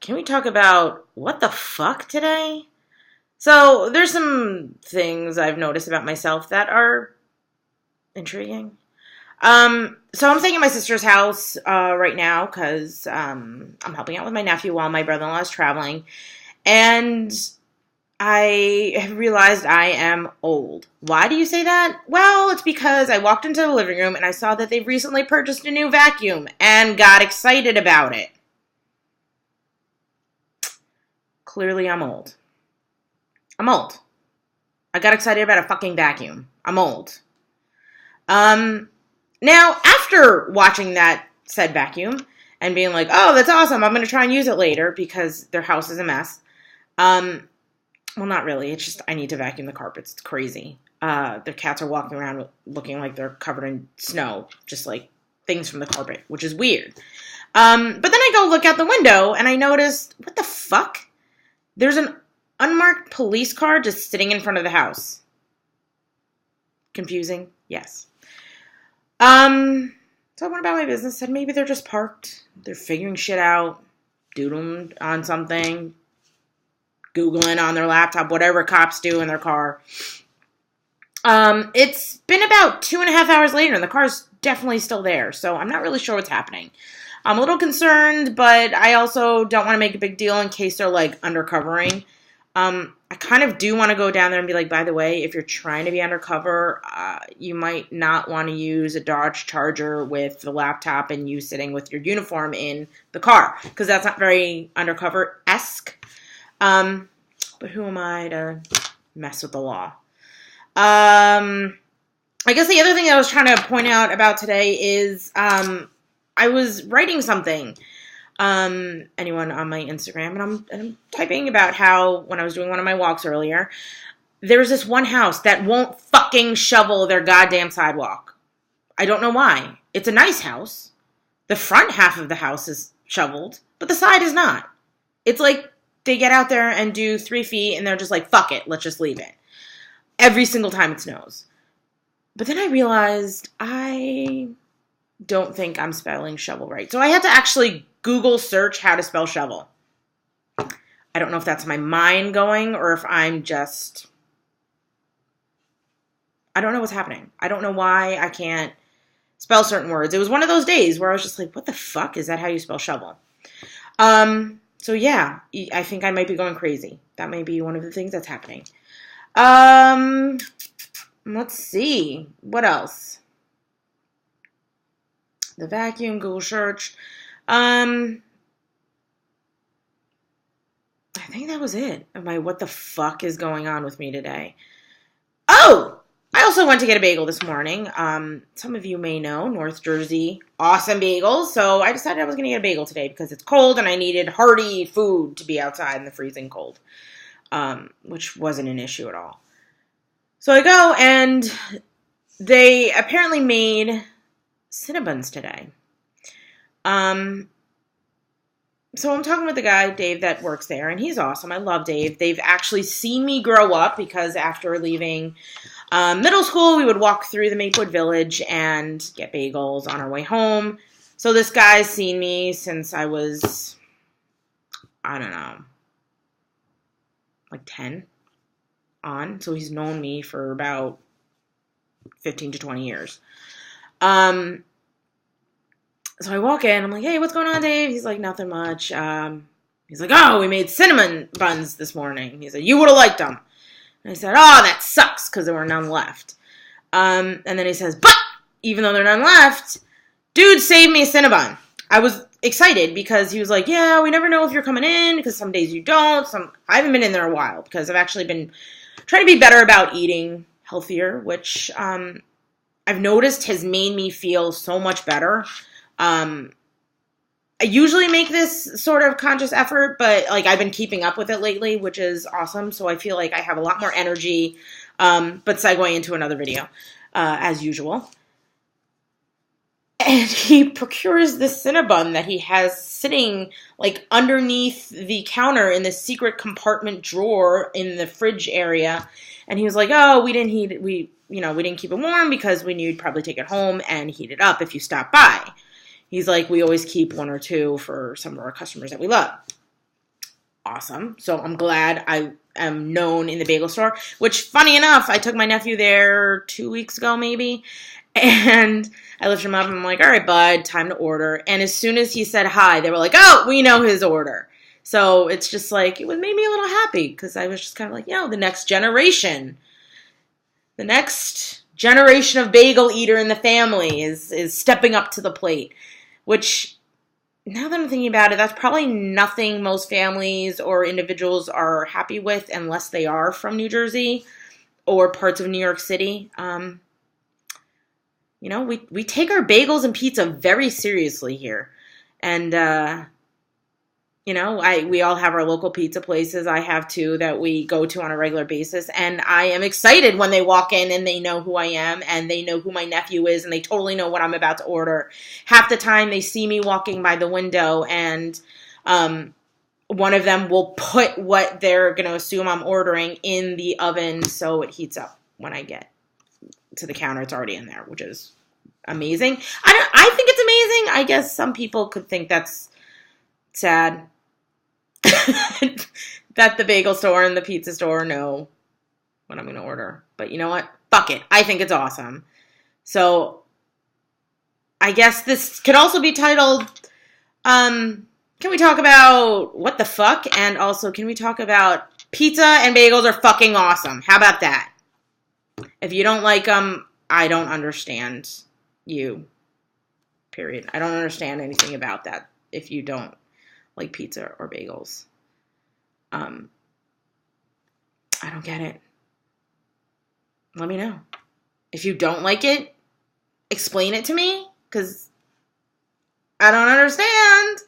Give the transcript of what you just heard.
can we talk about what the fuck today? So there's some things I've noticed about myself that are intriguing. So I'm staying at my sister's house right now because I'm helping out with my nephew while my brother-in-law is traveling. And I have realized I am old. Why do you say that? Well, it's because I walked into the living room and I saw that they've recently purchased a new vacuum and got excited about it. Clearly, I'm old. I'm old. I got excited about a fucking vacuum. I'm old. Now, after watching that said vacuum and being like, oh, that's awesome, I'm going to try and use it later because their house is a mess. Well, not really. It's just I need to vacuum the carpets. It's crazy. Their cats are walking around looking like they're covered in snow, just like things from the carpet, which is weird. But then I go look out the window and I noticed, what the fuck? There's an unmarked police car just sitting in front of the house. Confusing? Yes. So I went about my business, said maybe they're just parked. They're figuring shit out, doodling on something, Googling on their laptop, whatever cops do in their car. It's been about 2.5 hours later, and the car's definitely still there, so I'm not really sure what's happening. I'm a little concerned, but I also don't want to make a big deal in case they're, like, undercovering. I kind of do want to go down there and be like, by the way, if you're trying to be undercover, you might not want to use a Dodge Charger with the laptop and you sitting with your uniform in the car, because that's not very undercover-esque. But who am I to mess with the law? I guess the other thing I was trying to point out about today is I was writing something. Anyone on my Instagram, and I'm typing about how when I was doing one of my walks earlier, there's this one house that won't fucking shovel their goddamn sidewalk. I don't know why. It's a nice house. The front half of the house is shoveled, but the side is not. It's like they get out there and do 3 feet and they're just like, fuck it, let's just leave it. Every single time it snows. But then I realized I don't think I'm spelling shovel right. So I had to actually Google search how to spell shovel. I don't know if that's my mind going or if I'm just... I don't know what's happening. I don't know why I can't spell certain words. It was one of those days where I was just like, what the fuck? Is that how you spell shovel? So yeah, I think I might be going crazy. That may be one of the things that's happening. Let's see. What else? The vacuum, Google search. I think that was it. What the fuck is going on with me today? Oh! I also went to get a bagel this morning. Some of you may know, North Jersey, awesome bagels. So I decided I was going to get a bagel today because it's cold and I needed hearty food to be outside in the freezing cold, which wasn't an issue at all. So I go and they apparently made Cinnabons today. So I'm talking with the guy, Dave, that works there, and he's awesome. I love Dave. They've actually seen me grow up because after leaving middle school, we would walk through the Maplewood Village and get bagels on our way home. So this guy's seen me since I was, I don't know, like 10 on. So he's known me for about 15 to 20 years. So I walk in, I'm like, hey, what's going on, Dave? He's like, nothing much. He's like, oh, we made cinnamon buns this morning. He said, you would have liked them. And I said, oh, that sucks, because there were none left. And then he says, but even though there are none left, dude saved me a Cinnabon. I was excited because he was like, yeah, we never know if you're coming in, because some days you don't. I haven't been in there a while, because I've actually been trying to be better about eating healthier, which I've noticed has made me feel so much better. I usually make this sort of conscious effort, but like I've been keeping up with it lately, which is awesome. So I feel like I have a lot more energy, but segue into another video, as usual. And he procures this Cinnabon that he has sitting like underneath the counter in the secret compartment drawer in the fridge area. And he was like, oh, we didn't keep it warm because we knew you'd probably take it home and heat it up if you stop by. He's like, we always keep 1 or 2 for some of our customers that we love. awesome. So I'm glad I am known in the bagel store, which, funny enough, I took my nephew there 2 weeks ago, maybe. And I lifted him up and I'm like, all right, bud, time to order. And as soon as he said hi, they were like, oh, we know his order. So it's just like, it made me a little happy because I was just kind of like, the next generation of bagel eater in the family is stepping up to the plate, which, now that I'm thinking about it, that's probably nothing most families or individuals are happy with unless they are from New Jersey or parts of New York City. We take our bagels and pizza very seriously here. And, we all have our local pizza places. I have two that we go to on a regular basis. And I am excited when they walk in and they know who I am and they know who my nephew is and they totally know what I'm about to order. Half the time they see me walking by the window and one of them will put what they're going to assume I'm ordering in the oven so it heats up when I get to the counter. It's already in there, which is amazing. I think it's amazing. I guess some people could think that's sad. That the bagel store and the pizza store know what I'm going to order. But you know what? Fuck it. I think it's awesome. So I guess this could also be titled, can we talk about what the fuck? And also, can we talk about pizza and bagels are fucking awesome? How about that? If you don't like them, I don't understand you. Period. I don't understand anything about that if you don't like pizza or bagels. I don't get it. Let me know. If you don't like it, explain it to me, because I don't understand.